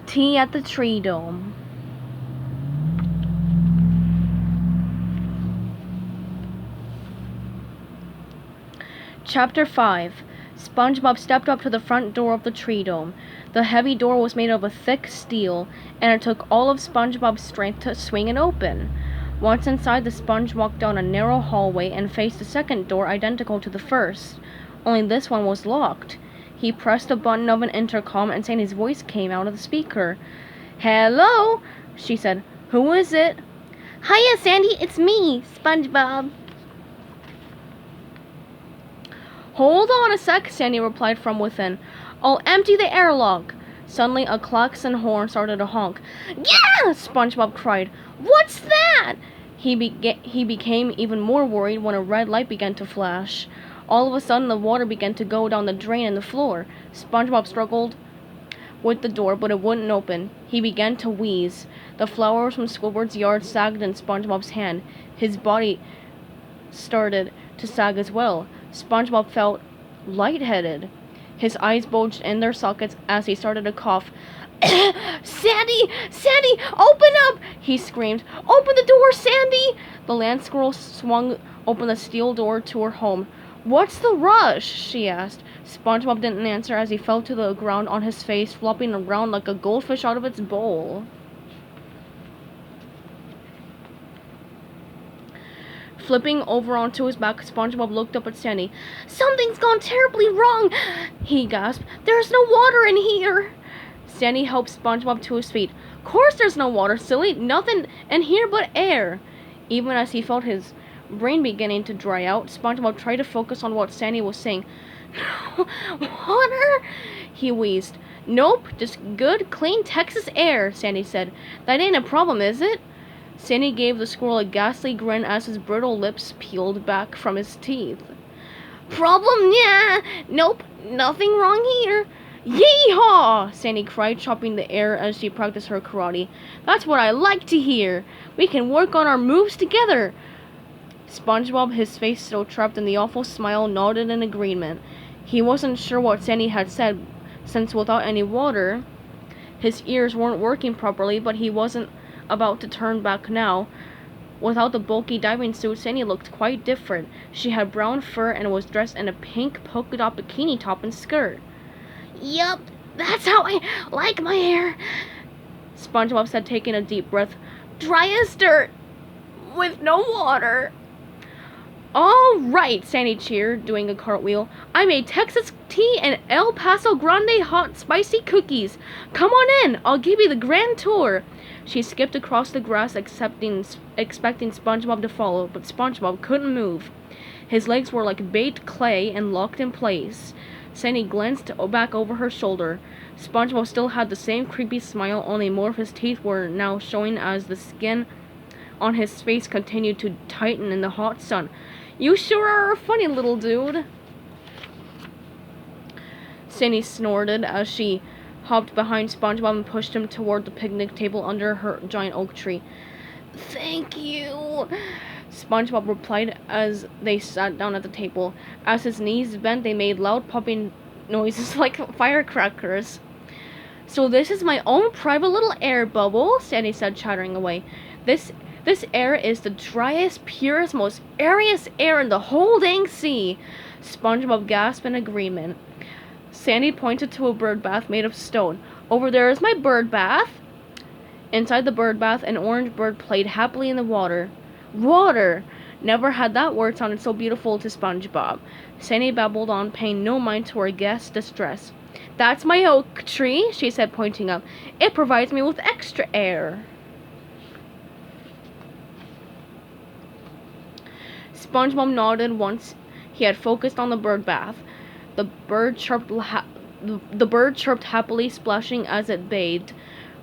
Tea at the Treedome. Chapter 5. SpongeBob stepped up to the front door of the Treedome. The heavy door was made of a thick steel, and it took all of SpongeBob's strength to swing it open. Once inside, the sponge walked down a narrow hallway and faced a second door identical to the first, only this one was locked. He pressed a button of an intercom and Sandy's voice came out of the speaker. "Hello," she said. "Who is it?" "Hiya, Sandy, it's me, SpongeBob." "Hold on a sec," Sandy replied from within. "I'll empty the airlock." Suddenly, a klaxon horn started to honk. "Yeah!" SpongeBob cried. "What's that?" He became even more worried when a red light began to flash. All of a sudden, the water began to go down the drain in the floor. SpongeBob struggled with the door, but it wouldn't open. He began to wheeze. The flowers from Squidward's yard sagged in SpongeBob's hand. His body started to sag as well. SpongeBob felt lightheaded. His eyes bulged in their sockets as he started to cough. "Sandy! Sandy! Open up!" he screamed. "Open the door, Sandy!" The land squirrel swung open the steel door to her home. "What's the rush?" she asked. SpongeBob didn't answer as he fell to the ground on his face, flopping around like a goldfish out of its bowl. Flipping over onto his back, SpongeBob looked up at Sandy. "Something's gone terribly wrong," he gasped. "There's no water in here." Sandy helped SpongeBob to his feet. "Course there's no water, silly. Nothing in here but air." Even as he felt his brain beginning to dry out, SpongeBob tried to focus on what Sandy was saying. "No water?" he wheezed. "Nope, just good, clean Texas air," Sandy said. "That ain't a problem, is it?" Sandy gave the squirrel a ghastly grin as his brittle lips peeled back from his teeth. "Problem? Yeah. Nope, nothing wrong here." "Yee-haw!" Sandy cried, chopping the air as she practiced her karate. "That's what I like to hear. We can work on our moves together." SpongeBob, his face still trapped in the awful smile, nodded in agreement. He wasn't sure what Sandy had said, since without any water, his ears weren't working properly, but he wasn't about to turn back now. Without the bulky diving suit, Sandy looked quite different. She had brown fur and was dressed in a pink polka dot bikini top and skirt. "Yup, that's how I like my hair," SpongeBob said, taking a deep breath. "Dry as dirt, with no water." "All right," Sandy cheered, doing a cartwheel. "I made Texas tea and El Paso Grande hot spicy cookies. Come on in, I'll give you the grand tour." She skipped across the grass, expecting SpongeBob to follow, but SpongeBob couldn't move. His legs were like baked clay and locked in place. Sandy glanced back over her shoulder. SpongeBob still had the same creepy smile, only more of his teeth were now showing as the skin on his face continued to tighten in the hot sun. "You sure are a funny little dude," Sandy snorted as she hopped behind SpongeBob and pushed him toward the picnic table under her giant oak tree. "Thank you," SpongeBob replied as they sat down at the table. As his knees bent, they made loud popping noises like firecrackers. "So this is my own private little air bubble," Sandy said, chattering away. This air is the driest, purest, most airiest air in the whole dang sea." SpongeBob gasped in agreement. Sandy pointed to a bird bath made of stone. "Over there is my bird bath." Inside the bird bath, an orange bird played happily in the water. Water! Never had that word sounded so beautiful to SpongeBob. Sandy babbled on, paying no mind to her guest's distress. "That's my oak tree," she said, pointing up. "It provides me with extra air." SpongeBob nodded once he had focused on the bird bath. The bird chirped happily, splashing as it bathed,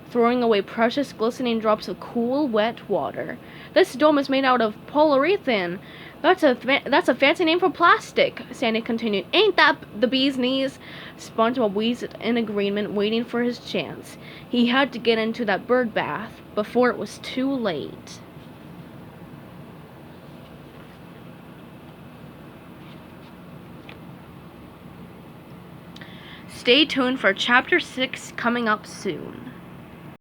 throwing away precious glistening drops of cool, wet water. "This dome is made out of polyurethane. That's a fancy name for plastic," Sandy continued. "Ain't that the bee's knees?" SpongeBob wheezed in agreement, waiting for his chance. He had to get into that bird bath before it was too late. Stay tuned for Chapter 6 coming up soon.